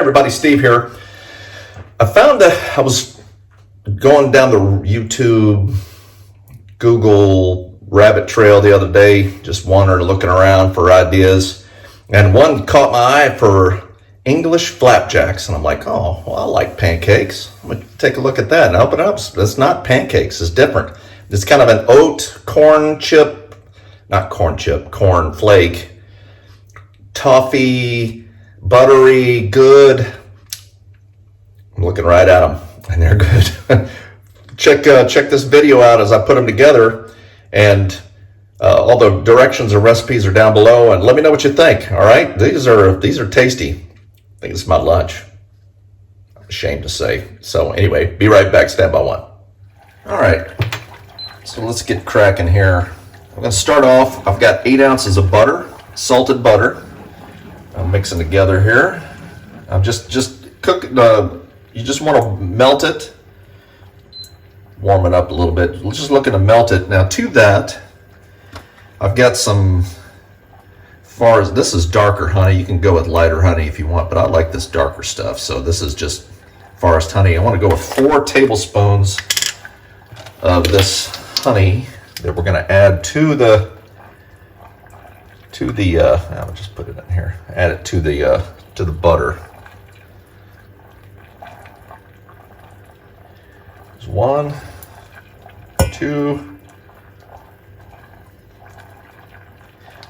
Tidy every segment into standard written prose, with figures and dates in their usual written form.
everybody, Steve here. I found that I was going down the YouTube, Google rabbit trail the other day, just wandering, looking around for ideas. And one caught my eye for English flapjacks. And I'm like, oh, well, I like pancakes. I'm going to take a look at that and open it up. It's not pancakes, it's different. It's kind of an oat, corn flake, toffee, buttery, good. I'm looking right at them, and they're good. check this video out as I put them together, and all the directions and recipes are down below. And let me know what you think. All right, these are tasty. I think it's my lunch. I'm ashamed to say. So anyway, be right back. Stand by one. All right, so let's get cracking here. I'm going to start off. I've got 8 ounces of butter, salted butter. I'm mixing together here. I'm just cook. You just want to melt it, warm it up a little bit. We're just looking to melt it. Now to that, I've got some. Far as this is darker honey, you can go with lighter honey if you want, but I like this darker stuff. So this is just forest honey. I want to go with 4 tablespoons of this honey that we're going to add to the. I'll just put it in here. Add it to the butter. There's 1, 2.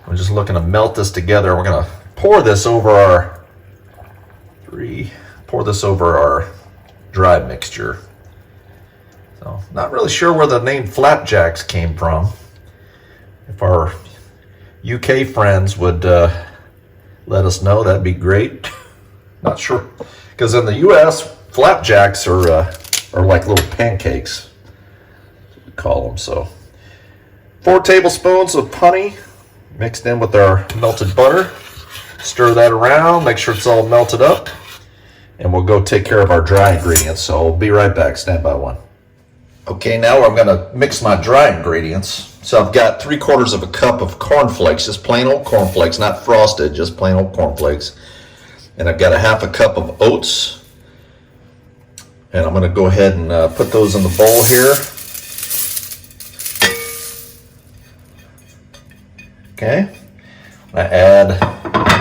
We're just looking to melt this together. We're gonna pour this over our dry mixture. So, not really sure where the name Flapjacks came from. If our UK friends would let us know, that'd be great. Not sure, because in the US, flapjacks are like little pancakes, we call them. So 4 tablespoons of honey mixed in with our melted butter. Stir that around, make sure it's all melted up, and we'll go take care of our dry ingredients. So we'll be right back. Stand by one. Okay, now I'm gonna mix my dry ingredients. So I've got 3/4 of a cup of cornflakes, just plain old cornflakes, not frosted, just plain old cornflakes. And I've got a 1/2 cup of oats. And I'm gonna go ahead and put those in the bowl here. Okay, I add,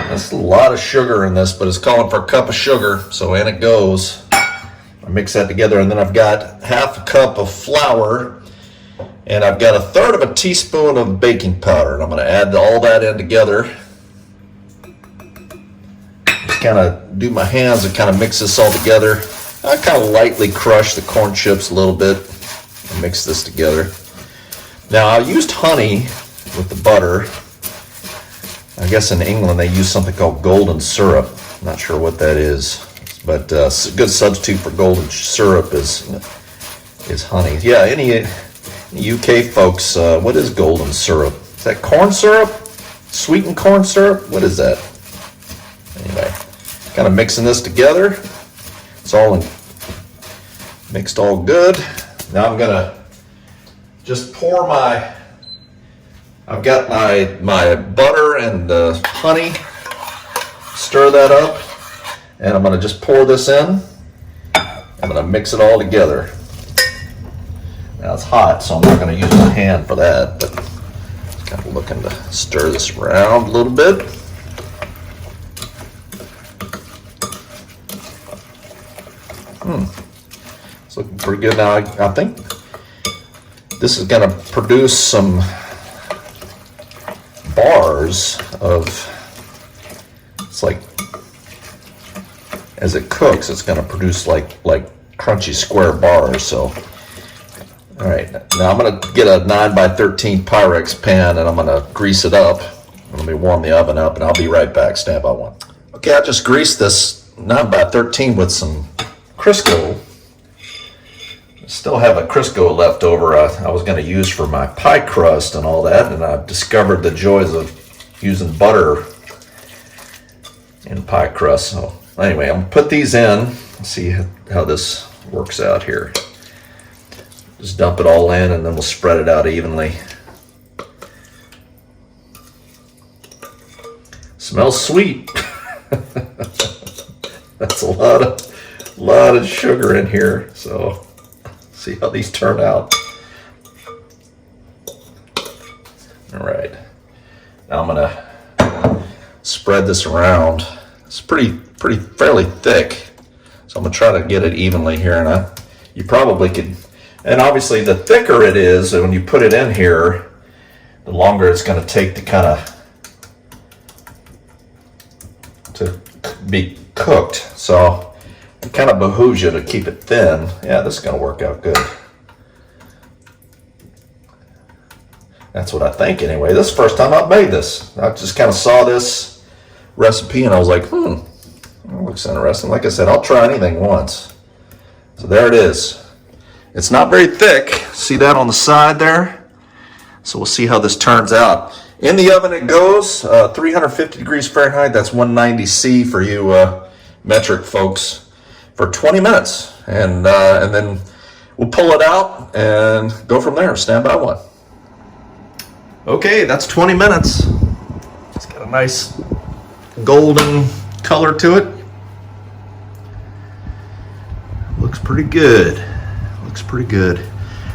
that's a lot of sugar in this, but it's calling for a cup of sugar, so in it goes. I mix that together, and then I've got 1/2 cup of flour, and I've got 1/3 of a teaspoon of baking powder, and I'm going to add all that in together. Just kind of do my hands and kind of mix this all together. I kind of lightly crush the corn chips a little bit and mix this together. Now I used honey with the butter. I guess in England they use something called golden syrup. I'm not sure what that is. But a good substitute for golden syrup is honey. Yeah, any UK folks, what is golden syrup? Is that corn syrup? Sweetened corn syrup? What is that? Anyway, kind of mixing this together. It's all mixed all good. Now I'm gonna just pour I've got my butter and honey. Stir that up. And I'm going to just pour this in. I'm going to mix it all together. Now it's hot, so I'm not going to use my hand for that, but just kind of looking to stir this around a little bit. It's looking pretty good now. I think this is going to produce some bars of, it's like, as it cooks, it's going to produce like crunchy square bars. So, all right, now I'm going to get a 9x13 Pyrex pan, and I'm going to grease it up. Let me warm the oven up, and I'll be right back. Stand by one. Okay, I just greased this 9x13 with some Crisco. Still have a Crisco left over I was going to use for my pie crust and all that, and I've discovered the joys of using butter in pie crust. So anyway, I'm gonna put these in. Let's see how this works out here. Just dump it all in, and then we'll spread it out evenly. Smells sweet. That's a lot of sugar in here. So see how these turn out. All right. Now I'm gonna spread this around. It's fairly thick. So I'm gonna try to get it evenly here, and you probably could, and obviously the thicker it is, and when you put it in here, the longer it's gonna take to kind of to be cooked. So it kind of behooves you to keep it thin. Yeah, this is gonna work out good. That's what I think anyway. This is the first time I've made this. I just kind of saw this recipe and I was like, that looks interesting. Like I said, I'll try anything once. So there it is. It's not very thick. See that on the side there? So we'll see how this turns out. In the oven it goes, 350 degrees Fahrenheit. That's 190 C for you metric folks, for 20 minutes. And then we'll pull it out and go from there. Stand by one. Okay, that's 20 minutes. It's got a nice golden color to it. Looks pretty good. Looks pretty good.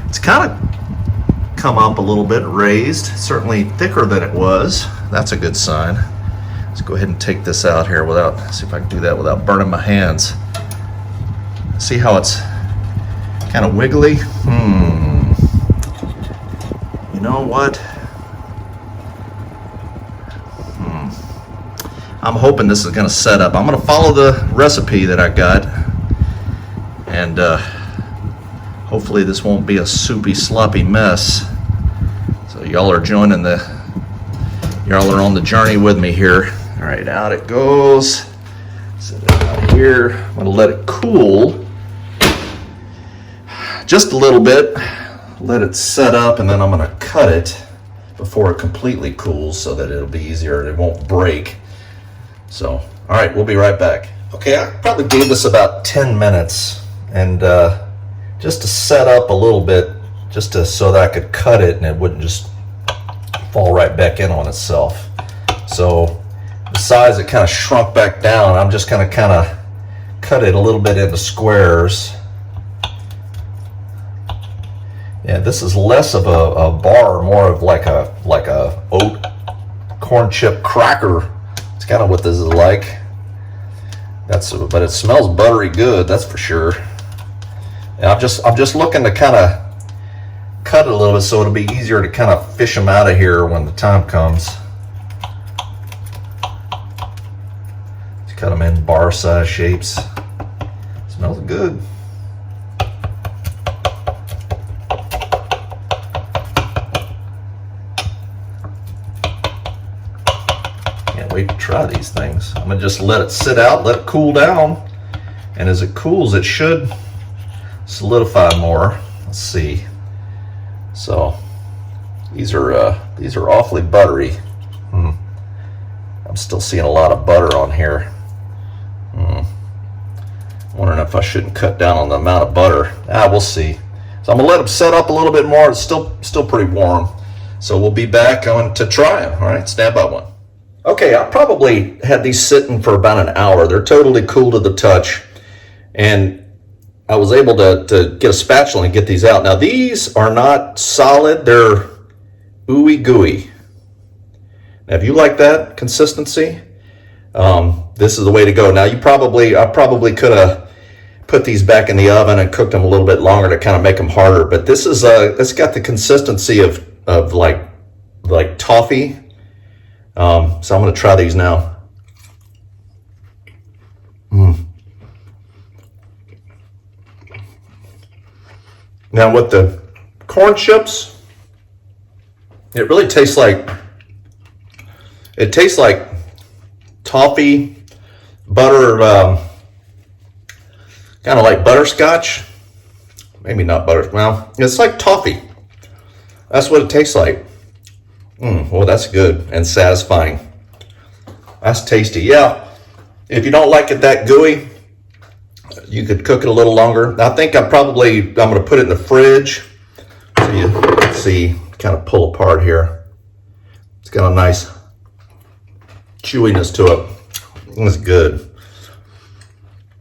It's kind of come up a little bit, raised, certainly thicker than it was. That's a good sign. Let's go ahead and take this out here see if I can do that without burning my hands. See how it's kind of wiggly? You know what? I'm hoping this is going to set up. I'm going to follow the recipe that I got, and hopefully this won't be a soupy, sloppy mess. So y'all are y'all are on the journey with me here. All right, out it goes. Set it out here. I'm going to let it cool just a little bit. Let it set up, and then I'm going to cut it before it completely cools so that it'll be easier. It won't break. So, all right, we'll be right back. Okay, I probably gave this about 10 minutes, and just to set up a little bit, so that I could cut it and it wouldn't just fall right back in on itself. So the size it kind of shrunk back down. I'm just going to kind of cut it a little bit into squares. Yeah, this is less of a bar, more of like a oat corn chip cracker. It's kind of what this is like. But it smells buttery good, that's for sure. And I'm just looking to kind of cut it a little bit so it'll be easier to kind of fish them out of here when the time comes. Just cut them in bar size shapes. Smells good. Wait to try these things. I'm gonna just let it sit out, let it cool down, and as it cools it should solidify more. Let's see. So these are awfully buttery. I'm still seeing a lot of butter on here. Wondering if I shouldn't cut down on the amount of butter. We'll see. So I'm gonna let them set up a little bit more. It's still pretty warm. So we'll be back on to try them. All right, stand by one. Okay, I probably had these sitting for about an hour. They're totally cool to the touch. And I was able to get a spatula and get these out. Now these are not solid, they're ooey gooey. Now if you like that consistency, this is the way to go. Now I probably could have put these back in the oven and cooked them a little bit longer to kind of make them harder. But this is it's got the consistency of like toffee. So I'm going to try these now. Now with the corn chips, it really tastes like toffee, butter, kind of like butterscotch. Maybe not butter. Well, it's like toffee. That's what it tastes like. Well, that's good and satisfying. That's tasty. Yeah, if you don't like it that gooey, you could cook it a little longer. I think I'm going to put it in the fridge. So you see, kind of pull apart here. It's got a nice chewiness to it. It's good.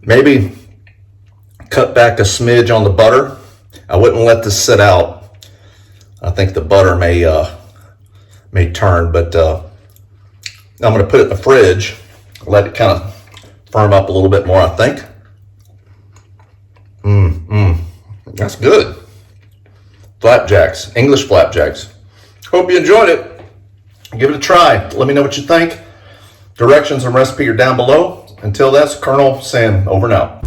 Maybe cut back a smidge on the butter. I wouldn't let this sit out. I think the butter may turn, but I'm going to put it in the fridge, let it kind of firm up a little bit more, I think. That's good. Flapjacks, English flapjacks. Hope you enjoyed it. Give it a try. Let me know what you think. Directions and recipe are down below. Until that's Colonel saying over and out.